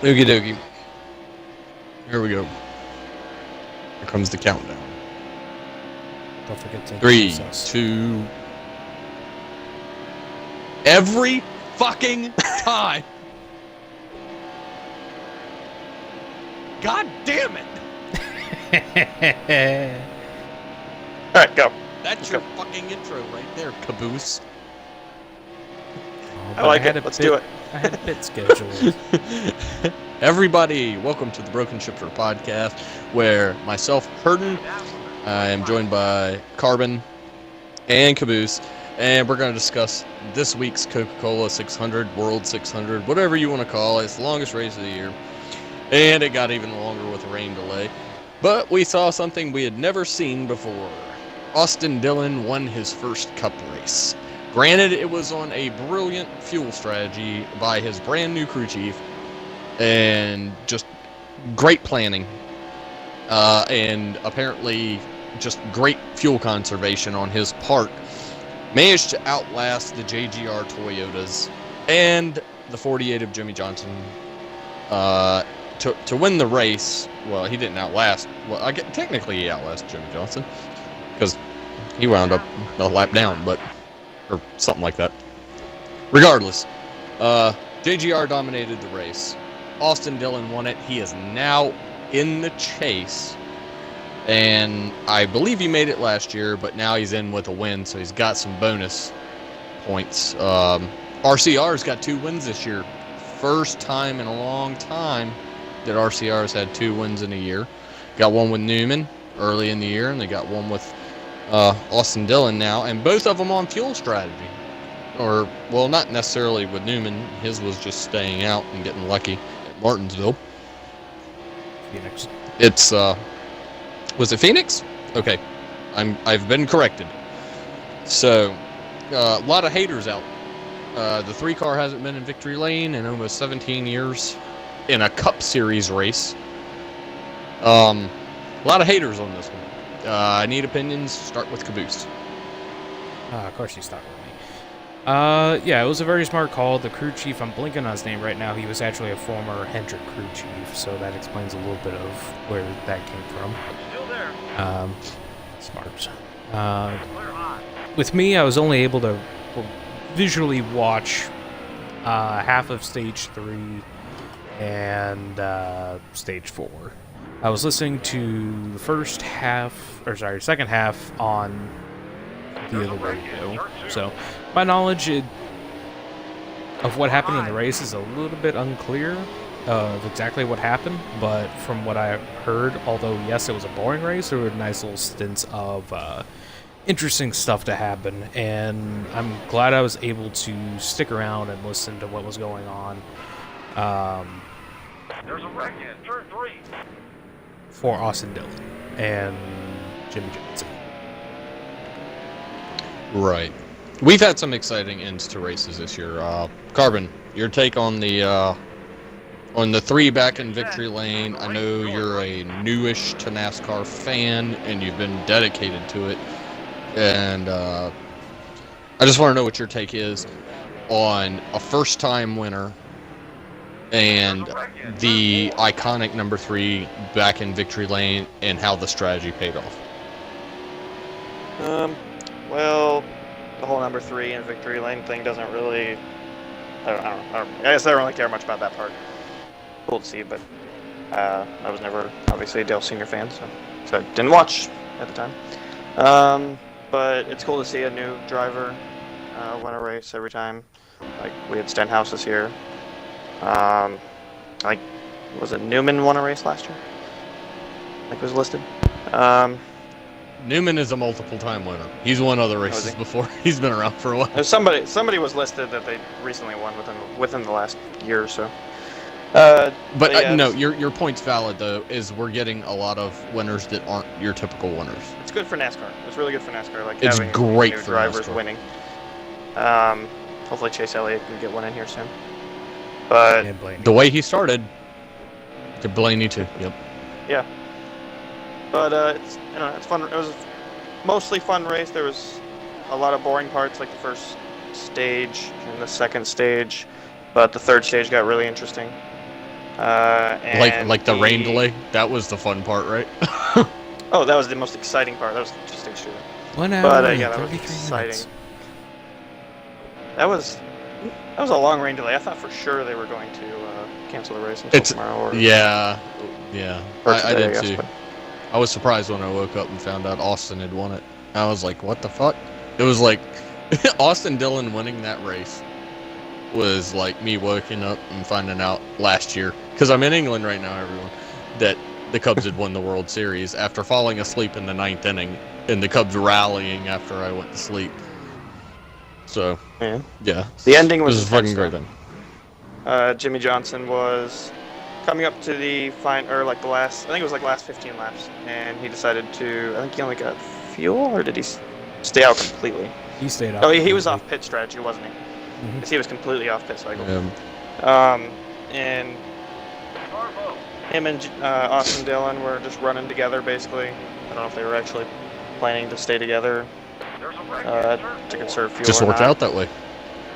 Okie dokie. Here we go. Here comes the countdown. Don't forget to 3, 2. Every fucking time. God damn it. Alright, go. That's your fucking intro right there, Caboose. Oh, I like it. Let's do it. I had a bit scheduled. Everybody, welcome to the Broken Shifter podcast, where myself, Hurdon, I am joined by Carbon and Caboose, and we're going to discuss this week's Coca-Cola 600, World 600, whatever you want to call it. It's the longest race of the year, and it got even longer with a rain delay. But we saw something we had never seen before. Austin Dillon won his first Cup race. Granted, it was on a brilliant fuel strategy by his brand new crew chief, and just great planning, and apparently just great fuel conservation on his part. Managed to outlast the JGR Toyotas and the 48 of Jimmy Johnson to win the race. Well, he didn't outlast. Well, technically he outlasted Jimmy Johnson because he wound up a lap down, but or something like that. Regardless, JGR dominated the race. Austin Dillon won it. He is now in the chase, and I believe he made it last year, but now he's in with a win, so he's got some bonus points. RCR's got 2 wins this year. First time in a long time that RCR's had 2 wins in a year. Got one with Newman early in the year, and they got one with Austin Dillon now, and both of them on fuel strategy. Or, well, not necessarily with Newman. His was just staying out and getting lucky at Martinsville. Phoenix. It's, was it Phoenix? Okay. I've been corrected. So, a lot of haters out. The 3 car hasn't been in victory lane in almost 17 years in a Cup Series race. A lot of haters on this one. I need opinions. Start with Caboose. Of course you start with me. Yeah, it was a very smart call. The crew chief, I'm blinking on his name right now, he was actually a former Hendrick crew chief, so that explains a little bit of where that came from. Still there. Smart. With me, I was only able to visually watch half of Stage 3 and Stage 4. I was listening to the second half on the other radio. So, my knowledge of what happened in the race is a little bit unclear of exactly what happened, but from what I heard, although yes, it was a boring race, there were nice little stints of interesting stuff to happen, and I'm glad I was able to stick around and listen to what was going on. There's a wreck in turn 3. For Austin Dillon and Jimmy Johnson. Right. We've had some exciting ends to races this year. Carbon, your take on the 3 back in victory lane. I know you're a newish to NASCAR fan, and you've been dedicated to it. And I just want to know what your take is on a first-time winner and the iconic number 3 back in victory lane and how the strategy paid off. Well, the whole number 3 in victory lane thing doesn't really. I guess I don't really care much about that part. Cool to see, but I was never obviously a Dale Senior fan, so I didn't watch at the time. But it's cool to see a new driver win a race every time. Like we had Stenhouse this year. Like, was it Newman won a race last year? I think it was listed. Newman is a multiple-time winner. He's won other races before. He's been around for a while. Somebody was listed that they recently won within the last year or so. But yeah, no, your point's valid though. Is we're getting a lot of winners that aren't your typical winners. It's good for NASCAR. It's really good for NASCAR. Like it's having great new for drivers NASCAR. winning. Hopefully Chase Elliott can get one in here soon. But the way he started, to Blaney too. Yep. Yeah. But it's fun. It was a mostly fun race. There was a lot of boring parts, like the first stage and the second stage, but the third stage got really interesting. And like the rain delay. That was the fun part, right? Oh, that was the most exciting part. That was just stage 2. 1 hour But and yeah, that was 33 exciting. minutes. That was a long rain delay. I thought for sure they were going to cancel the race until tomorrow. Or, yeah. Or I today, did guess, too. but- I was surprised when I woke up and found out Austin had won it. I was like, what the fuck? It was like Austin Dillon winning that race was like me waking up and finding out last year, because I'm in England right now, everyone, that the Cubs had won the World Series after falling asleep in the 9th inning and the Cubs rallying after I went to sleep. So, yeah. The ending was This is fucking great then. Jimmy Johnson was coming up to the the last, I think it was like last 15 laps, and he decided to, I think he only got fuel, or did he stay out completely? He stayed out. Oh, he was off pit strategy, wasn't he? Because he was completely off pit cycle. And him and Austin Dillon were just running together, basically. I don't know if they were actually planning to stay together to conserve fuel. Just worked out that way.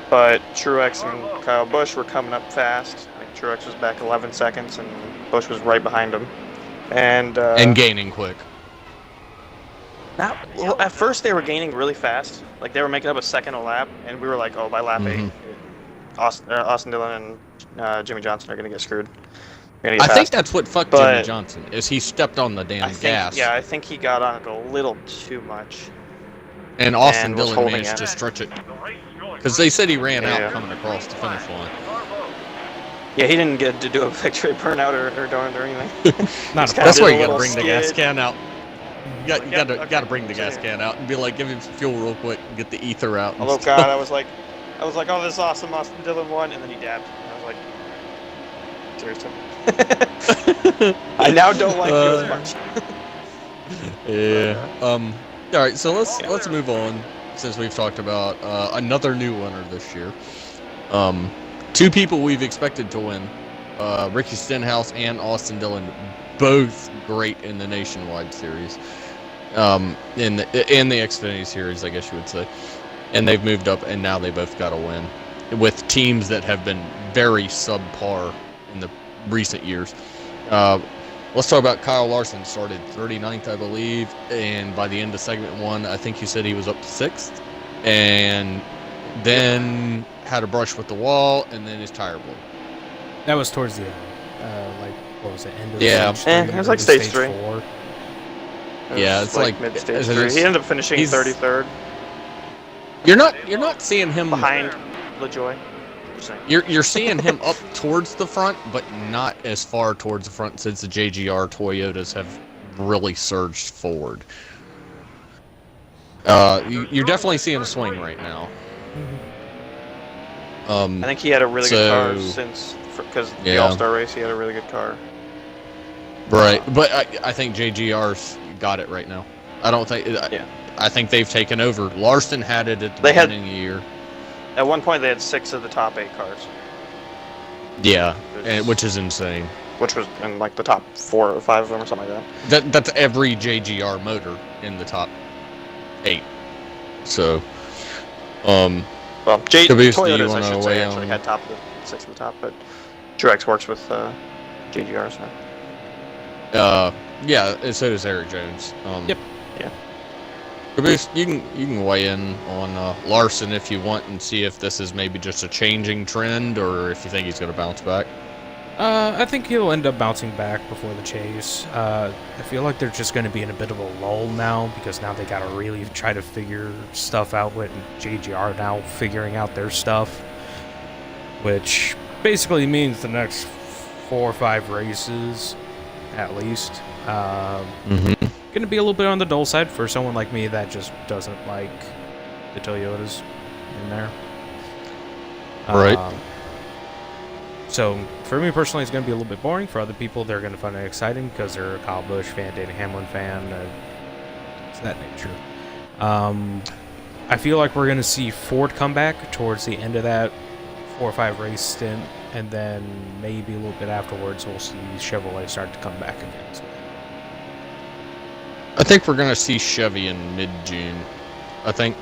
But Truex and Kyle Busch were coming up fast. I think Truex was back 11 seconds, and Busch was right behind him. And gaining quick. Well, at first they were gaining really fast. Like they were making up a second a lap, and we were like, oh, by lap 8, Austin Dillon and Jimmy Johnson are going to get screwed. I think that's what fucked Jimmy Johnson, is he stepped on the damn gas. Yeah, I think he got on it a little too much. And Austin Dillon managed to stretch it. Because they said he ran out coming across the finish line. Yeah, he didn't get to do a victory burnout or donut or anything. That's why you got to bring the gas can out. You got to bring the gas can out and be like, give him some fuel real quick and get the ether out. Oh God, I was like, oh, this is awesome, Austin Dillon won, and then he dabbed. And I was like, seriously. I now don't like you as much. Yeah. All right, so let's move on, since we've talked about another new winner this year. 2 people we've expected to win, Ricky Stenhouse and Austin Dillon, both great in the Nationwide Series, in the Xfinity Series, I guess you would say. And they've moved up, and now they both got a win with teams that have been very subpar in the recent years. Let's talk about Kyle Larson. Started 39th, I believe, and by the end of segment 1, I think you said he was up to 6th, and then had a brush with the wall, and then his tire blew. That was towards the end. What was it? End of stage 3? It was like stage 3. 4. Yeah, it's like mid-stage 3. He ended up finishing 33rd. You're not seeing him behind LaJoy. You're seeing him up towards the front, but not as far towards the front, since the JGR Toyotas have really surged forward. You're definitely seeing a swing right now. I think he had a really good car because the All-Star race, he had a really good car. Right, but I think JGR's got it right now. I don't think. I think they've taken over. Larson had it at the beginning of the year. At one point, they had 6 of the top 8 cars. Yeah, which is insane. Which was in like the top 4 or 5 of them or something like that. That's every JGR motor in the top 8. So, well, Caboose, Toyotas, I should say, actually had 6 of the top, but Truex works with JGRs now. Yeah, and so does Eric Jones. Yep. Yeah. Caboose, you can weigh in on Larson if you want, and see if this is maybe just a changing trend, or if you think he's going to bounce back. I think he'll end up bouncing back before the chase. I feel like they're just going to be in a bit of a lull now, because now they got to really try to figure stuff out with JGR now figuring out their stuff, which basically means the next 4 or 5 races, at least. Going to be a little bit on the dull side for someone like me that just doesn't like the Toyotas in there. Right. So for me personally, it's going to be a little bit boring. For other people, they're going to find it exciting because they're a Kyle Busch fan, Denny Hamlin fan, it's that nature. I feel like we're going to see Ford come back towards the end of that 4 or 5 race stint, and then maybe a little bit afterwards, we'll see Chevrolet start to come back again as well. I think we're going to see Chevy in mid-June. I think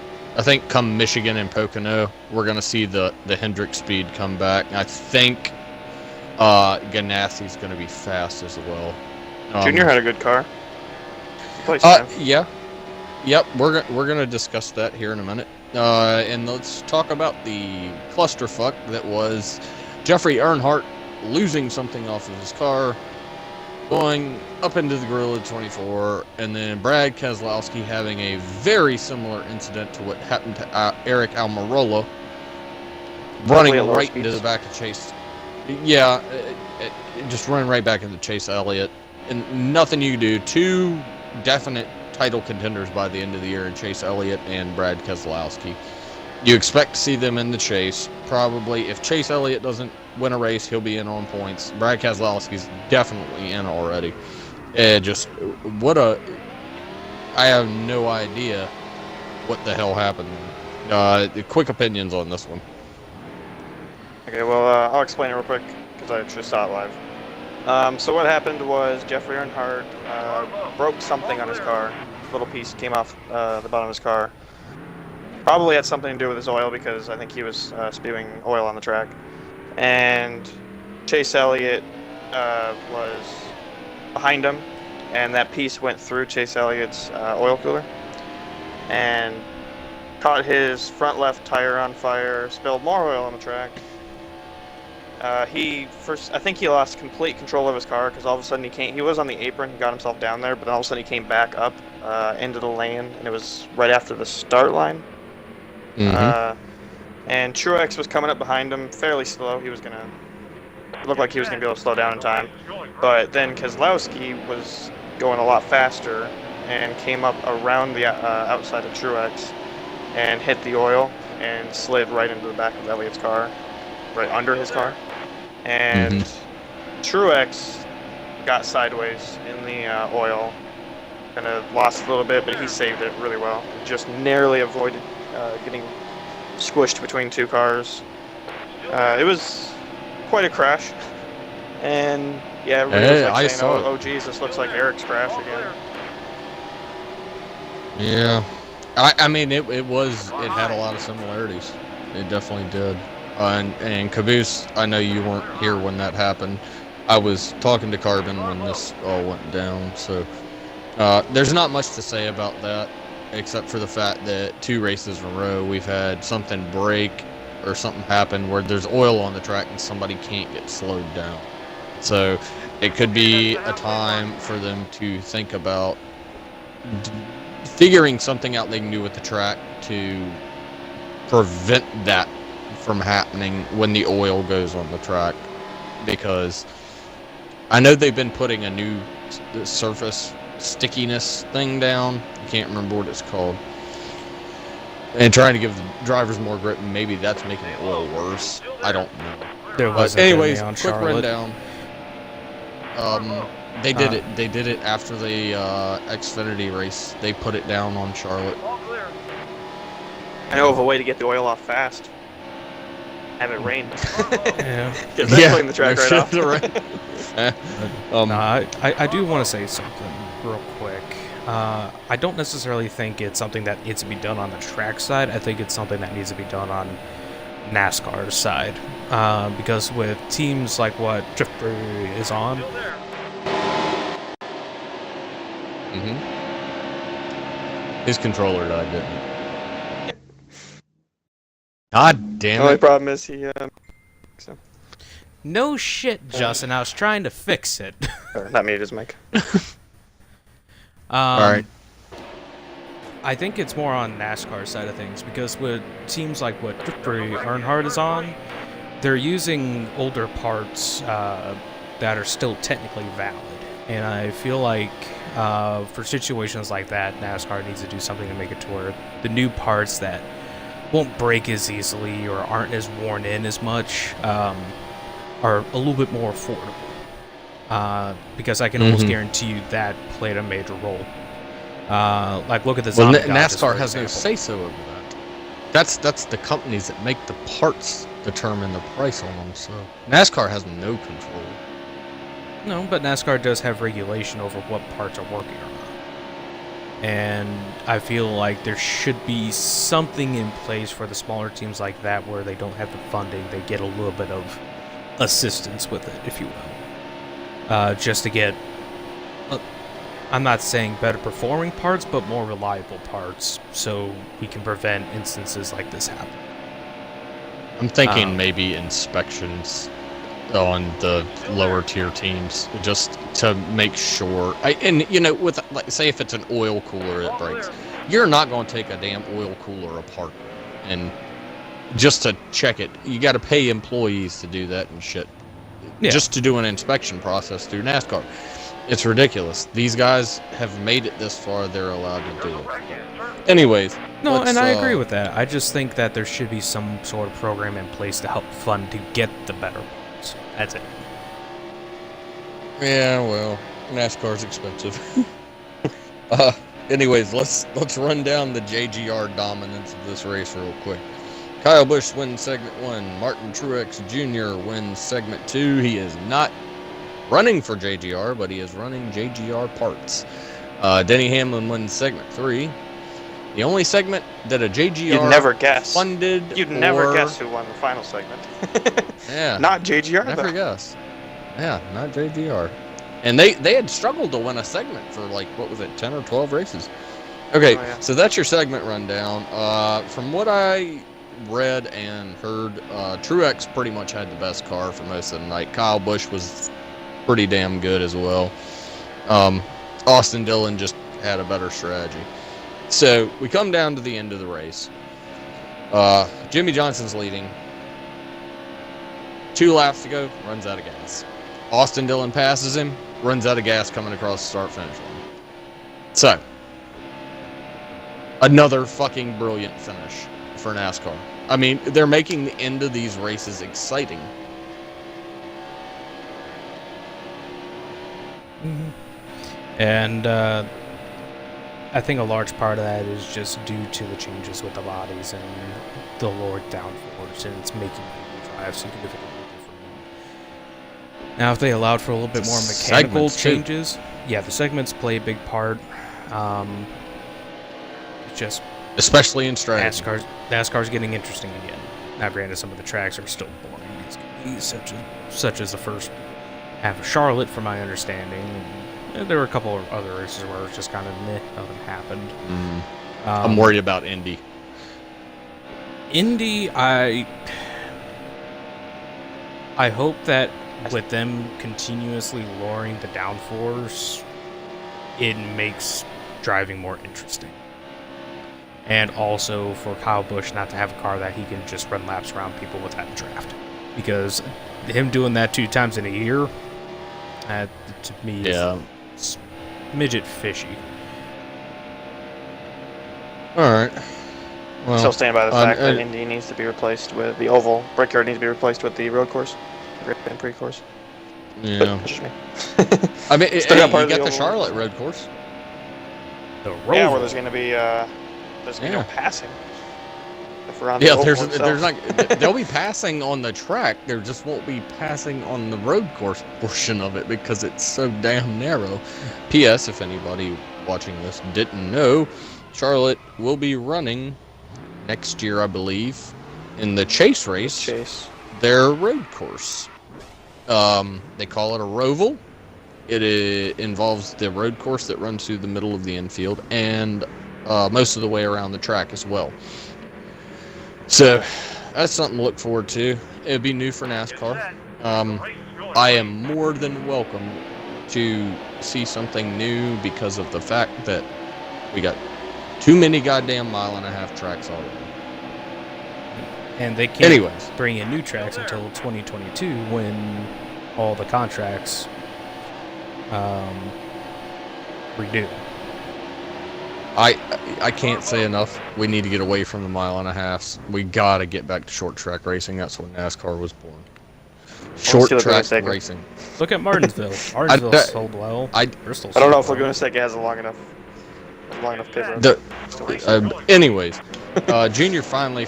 come Michigan and Pocono, we're going to see the Hendrick speed come back. I think Ganassi's going to be fast as well. Junior had a good car. He placed fine. Yeah. Yep, we're gonna discuss that here in a minute. And let's talk about the clusterfuck that was Jeffrey Earnhardt losing something off of his car, going up into the grill at 24, and then Brad Keselowski having a very similar incident to what happened to Eric Almirola, running right into the back of Chase. Yeah, just running right back into Chase Elliott, and nothing you can do. Two definite title contenders by the end of the year in Chase Elliott and Brad Keselowski. You expect to see them in the chase. Probably, if Chase Elliott doesn't win a race, he'll be in on points. Brad Keselowski's definitely in already. I have no idea what the hell happened. Quick opinions on this one. Okay, well, I'll explain it real quick because I just saw it live. So what happened was Jeffrey Earnhardt broke something on his car. A little piece came off the bottom of his car. Probably had something to do with his oil because I think he was spewing oil on the track. And Chase Elliott was behind him, and that piece went through Chase Elliott's oil cooler and caught his front left tire on fire, spilled more oil on the track. I think he lost complete control of his car because all of a sudden he was on the apron, he got himself down there, but all of a sudden he came back up into the lane, and it was right after the start line. Mm-hmm. And Truex was coming up behind him fairly slow. It looked like he was going to be able to slow down in time. But then Keselowski was going a lot faster and came up around the outside of Truex and hit the oil and slid right into the back of Elliott's car, right under his car. And Truex got sideways in the oil, kind of lost a little bit, but he saved it really well. Just narrowly avoided getting squished between two cars. It was quite a crash, and yeah, everybody was saying, "Oh, geez, this looks like Eric's crash again." Yeah, I mean, it had a lot of similarities. It definitely did. And Caboose, I know you weren't here when that happened. I was talking to Carbon when this all went down, so there's not much to say about that, except for the fact that 2 races in a row we've had something break or something happen where there's oil on the track and somebody can't get slowed down. So it could be a time for them to think about figuring something out they can do with the track to prevent that from happening when the oil goes on the track, because I know they've been putting a new surface stickiness thing down. I can't remember what it's called, and trying to give the drivers more grip, and maybe that's making the oil worse. I don't know. There wasn't anyways, any on quick Charlotte. rundown. They did it. They did it after the Xfinity race. They put it down on Charlotte. I know of a way to get the oil off fast. Have it rain. Yeah. Get that putting the track right off. No, I do want to say something real quick. I don't necessarily think it's something that needs to be done on the track side. I think it's something that needs to be done on NASCAR's side. Because with teams like what Drifter is on, his controller died, didn't it? God damn it. The only problem is he... no shit, Justin. I was trying to fix it. Not me, it is Mike. Alright. I think it's more on NASCAR side of things, because with teams like what Earnhardt is on, they're using older parts that are still technically valid. And I feel like for situations like that, NASCAR needs to do something to make it to where the new parts that won't break as easily or aren't as worn in as much are a little bit more affordable. Because I can almost guarantee you that played a major role. Like, look at the zombie Dodges, NASCAR has no say-so over that. That's the companies that make the parts determine the price on them, so NASCAR has no control. No, but NASCAR does have regulation over what parts are working or not. And I feel like there should be something in place for the smaller teams like that where they don't have the funding. They get a little bit of assistance with it, if you will. Just to get, I'm not saying better performing parts, but more reliable parts, so we can prevent instances like this happening. I'm thinking maybe inspections on the lower tier teams, just to make sure. With like, say if it's an oil cooler that breaks, you're not going to take a damn oil cooler apart and just to check it. You got to pay employees to do that and shit. Yeah. Just to do an inspection process through NASCAR. It's ridiculous. These guys have made it this far, they're allowed to do it. Anyways. No, and I agree with that. I just think that there should be some sort of program in place to help fund to get the better ones. That's it. Yeah, well, NASCAR's expensive. Anyways, let's run down the JGR dominance of this race real quick. Kyle Busch wins segment 1. Martin Truex Jr. wins segment 2. He is not running for JGR, but he is running JGR parts. Denny Hamlin wins segment 3. The only segment that a JGR You'd never guess. funded. You'd never guess who won the final segment. Yeah. Not JGR. Never guess. Yeah, not JGR. And they had struggled to win a segment for like, what was it, 10 or 12 races? Okay, So that's your segment rundown. From what I read and heard, Truex pretty much had the best car for most of the night. Kyle Busch was pretty damn good as well. Austin Dillon just had a better strategy. So we come down to the end of the race. Jimmy Johnson's leading. 2 laps to go, runs out of gas. Austin Dillon passes him, runs out of gas coming across the start-finish line. So, another fucking brilliant finish for NASCAR. I mean, they're making the end of these races exciting. Mm-hmm. And I think a large part of that is just due to the changes with the bodies and the lower downforce, and it's making people drive significantly different. Now, if they allowed for a little bit more mechanical changes, yeah, the segments play a big part. Just especially in strategy. NASCAR's getting interesting again. Now, granted, some of the tracks are still boring, such as the first half of Charlotte, from my understanding. And there were a couple of other races where it was just kind of nothing happened. I'm worried about Indy. I hope that with them continuously lowering the downforce, it makes driving more interesting. And also for Kyle Busch not to have a car that he can just run laps around people without a draft. Because him doing that 2 times in a year, to me, is midget fishy. Alright. Well, still stand by the fact that Indy needs to be replaced with the oval. Brickyard needs to be replaced with the road course. Grand Prix course. Yeah. I mean, you got the Charlotte road course. The road. Yeah, where there's going to be no passing. There's not. They'll be passing on the track. There just won't be passing on the road course portion of it because it's so damn narrow. P.S. If anybody watching this didn't know, Charlotte will be running next year, I believe, in the Chase race. Their road course. They call it a roval. It involves the road course that runs through the middle of the infield and most of the way around the track as well. So that's something to look forward to. It'd be new for NASCAR. I am more than welcome to see something new because of the fact that we got too many goddamn mile-and-a-half tracks already. And they can't bring in new tracks until 2022 when all the contracts renew. I can't say enough. We need to get away from the mile-and-a-halfs. We got to get back to short track racing. That's when NASCAR was born. Short track racing. Look at Martinsville. Martinsville sold well. Bristol. I don't know if Laguna Seca has a long enough pit road. Anyways, Junior finally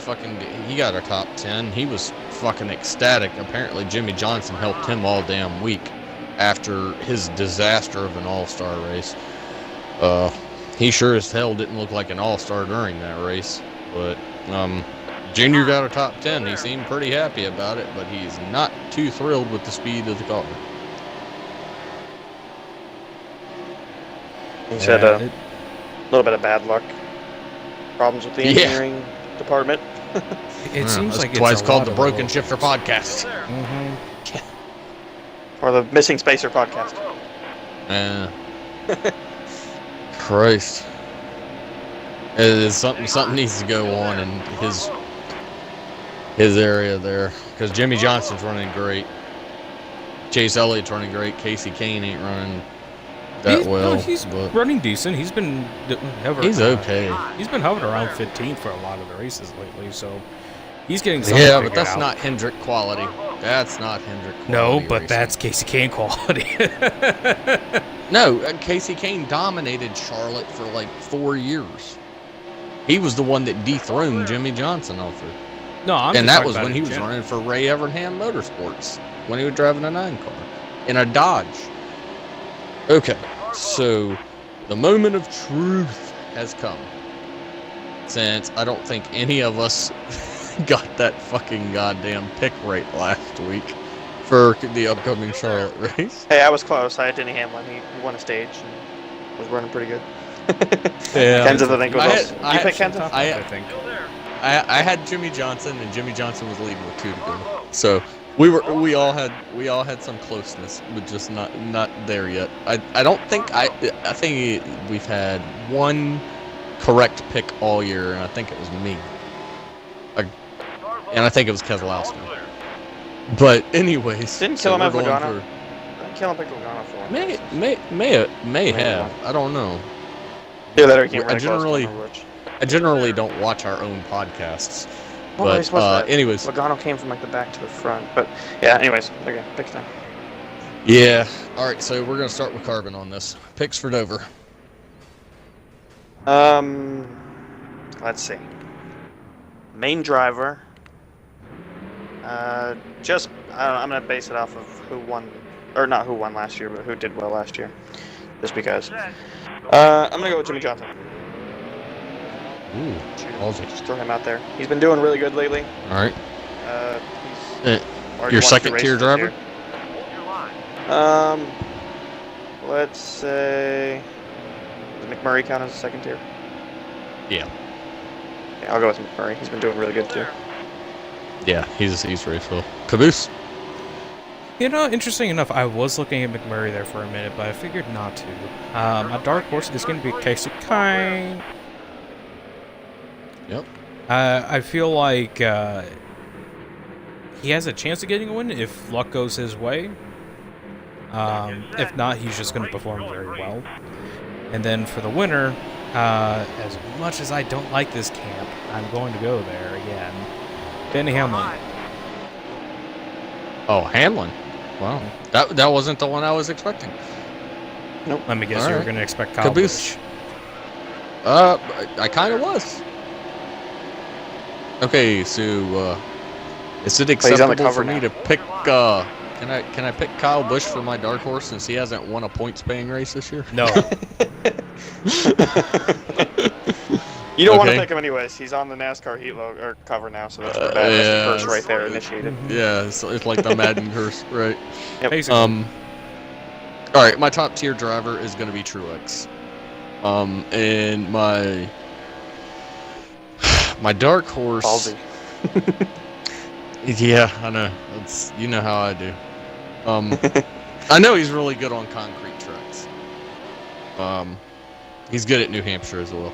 he got a top 10. He was fucking ecstatic. Apparently Jimmy Johnson helped him all damn week after his disaster of an all-star race. He sure as hell didn't look like an all-star during that race, but Junior got a top 10. He seemed pretty happy about it, but he's not too thrilled with the speed of the car. He said a little bit of bad luck. Problems with the engineering department. It seems like that's why it's it's called the Broken Shifter Podcast. Or the Missing Spacer Podcast. Christ. Something needs to go on in his area there, because Jimmy Johnson's running great. Chase Elliott's running great. Casey Kane ain't running that well. He's but running decent. He's been hovering. he's okay. He's been hovering around 15th for a lot of the races lately, so he's getting some. Yeah, but that's not Hendrick quality. That's not Hendrick quality. No, but racing. that's Casey Kane quality. No, Casey Kane dominated Charlotte for like 4 years. He was the one that dethroned Jimmy Johnson off her. No, and that was when he was running for Ray Evernham Motorsports, when he was driving a 9 car in a Dodge. Okay, so the moment of truth has come, since I don't think any of us got that fucking goddamn pick right last week for the upcoming Charlotte race. Hey, I was close. I had Denny Hamlin. He won a stage and was running pretty good. Yeah. Kenseth, I think, was also. Did you pick Kenseth? I think. I had Jimmy Johnson, and Jimmy Johnson was leading with 2 to go. So we all had some closeness, but just not there yet. I think we've had one correct pick all year, and I think it was me. And I think it was Keselowski. But anyways, Didn't kill him at going Logano. Didn't kill him at Logano for one. May have. I don't know. Yeah, that came really I generally don't watch our own podcasts. Well, But anyways, Logano came from like the back to the front. But yeah, anyways, okay, picks time. yeah. All right, so we're gonna start with Carbon on this. Picks for Dover. Let's see. Main driver. I'm gonna base it off of who won, or not who won last year, but who did well last year. Just because. I'm gonna go with Jimmy Johnson. Ooh, just throw him out there. He's been doing really good lately. All right. He's your second tier driver? Let's say, does McMurray count as a second tier? Yeah. Yeah, I'll go with McMurray. He's been doing really good too. Yeah, he's race well. Caboose. You know, interesting enough, I was looking at McMurray there for a minute, but I figured not to. A dark horse is going to be Casey Kane. Yep. I feel like he has a chance of getting a win if luck goes his way. If not, he's just going to perform very well. And then for the winner, as much as I don't like this camp, I'm going to go there again. Denny Hamlin. Oh, Hamlin. Wow. That wasn't the one I was expecting. Nope. Let me guess, All you were right. going to expect Kyle Caboose. Busch. I kind of was. Okay, so is it acceptable for me to pick? Can I pick Kyle Busch for my dark horse since he hasn't won a points-paying race this year? No. You don't want to pick him anyways. He's on the NASCAR heat log or cover now, so that's the bad curse right there initiated. Yeah, it's like the Madden curse, right? Yep. Basically. All right, my top tier driver is going to be Truex. And my dark horse. Ballsy. Yeah, I know. You know how I do. I know he's really good on concrete tracks. He's good at New Hampshire as well.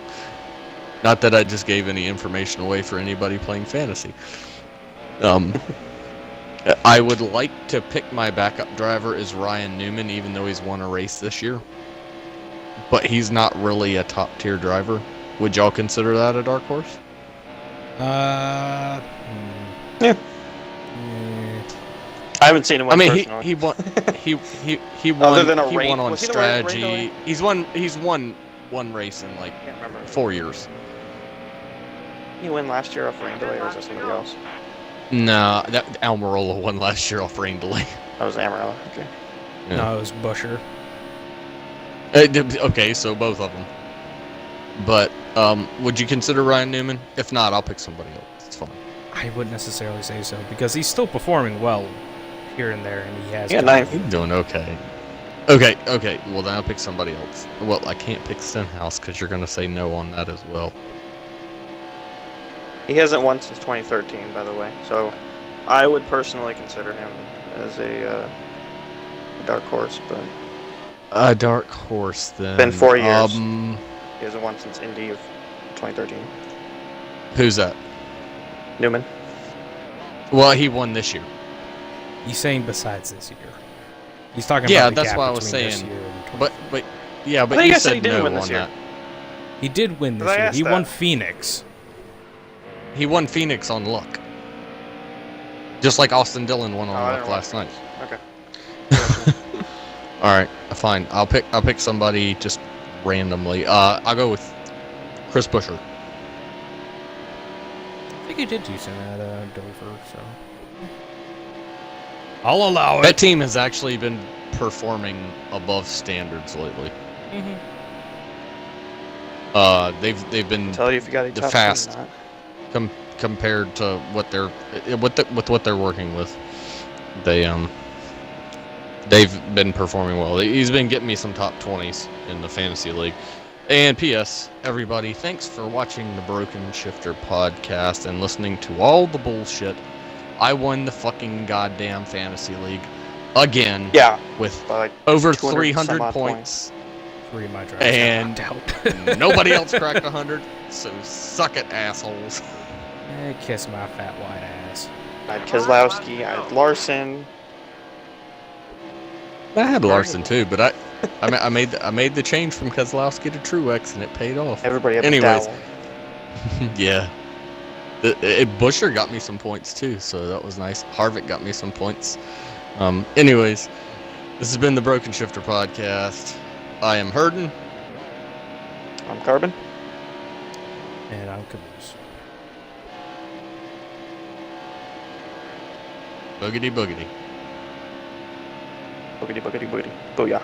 Not that I just gave any information away for anybody playing fantasy. I would like to pick my backup driver as Ryan Newman, even though he's won a race this year. But he's not really a top tier driver. Would y'all consider that a dark horse? Yeah. I haven't seen him win. I mean, personally. he won. He won. Other than a he rain, won on was he the rain strategy. delay? He's won one race in like Can't remember. 4 years. He win last year off rain delay, or was that somebody else? Nah, that Almirola won last year off rain delay. That was Amarillo. Okay. Yeah. No, it was Busher. Okay, so both of them. But would you consider Ryan Newman? If not, I'll pick somebody else. It's fine. I wouldn't necessarily say so because he's still performing well here and there, and he has. Yeah, ninth. He's doing okay. Okay. Well, then I'll pick somebody else. Well, I can't pick Stenhouse because you're going to say no on that as well. He hasn't won since 2013, by the way. So I would personally consider him as a dark horse, but A dark horse, then. been 4 years. He hasn't won since Indy of 2013. Who's that? Newman. Well, he won this year. He's saying besides this year. He's talking Yeah, about the that's gap what I was between this saying. year and But yeah, I but think you I said said he didn't no win on this year. that. He did win this I year. asked He won that. Phoenix. He won Phoenix on luck. Just like Austin Dillon won on I luck didn't last watch night. Okay. All right, fine. I'll pick somebody just randomly. I'll go with Chris Buescher. I think he did decent at Dover, so I'll allow it. That team has actually been performing above standards lately. Mm-hmm. They've been Tell you if you got any the tough fast or not. compared to what they're with what they're working with. They've been performing well. He's been getting me some top 20s in the fantasy league. And P.S. Everybody, thanks for watching the Broken Shifter podcast and listening to all the bullshit. I won the fucking goddamn fantasy league again. Yeah. With By like over 200 300 some odd points. 3 of my drafts And got knocked out. Nobody else cracked 100, so suck it, assholes. Kiss my fat white ass. I had Keselowski, I had Larson. I had Larson too, but I made the change from Keselowski to Truex, and it paid off. Everybody had Anyways. McDowell. Yeah. Buescher got me some points too, so that was nice. Harvick got me some points. Anyways, this has been the Broken Shifter podcast. I am Hurdon. I'm Carbon. And I'm Caboose. Boogity boogity. Boogity boogity boogity. Booyah.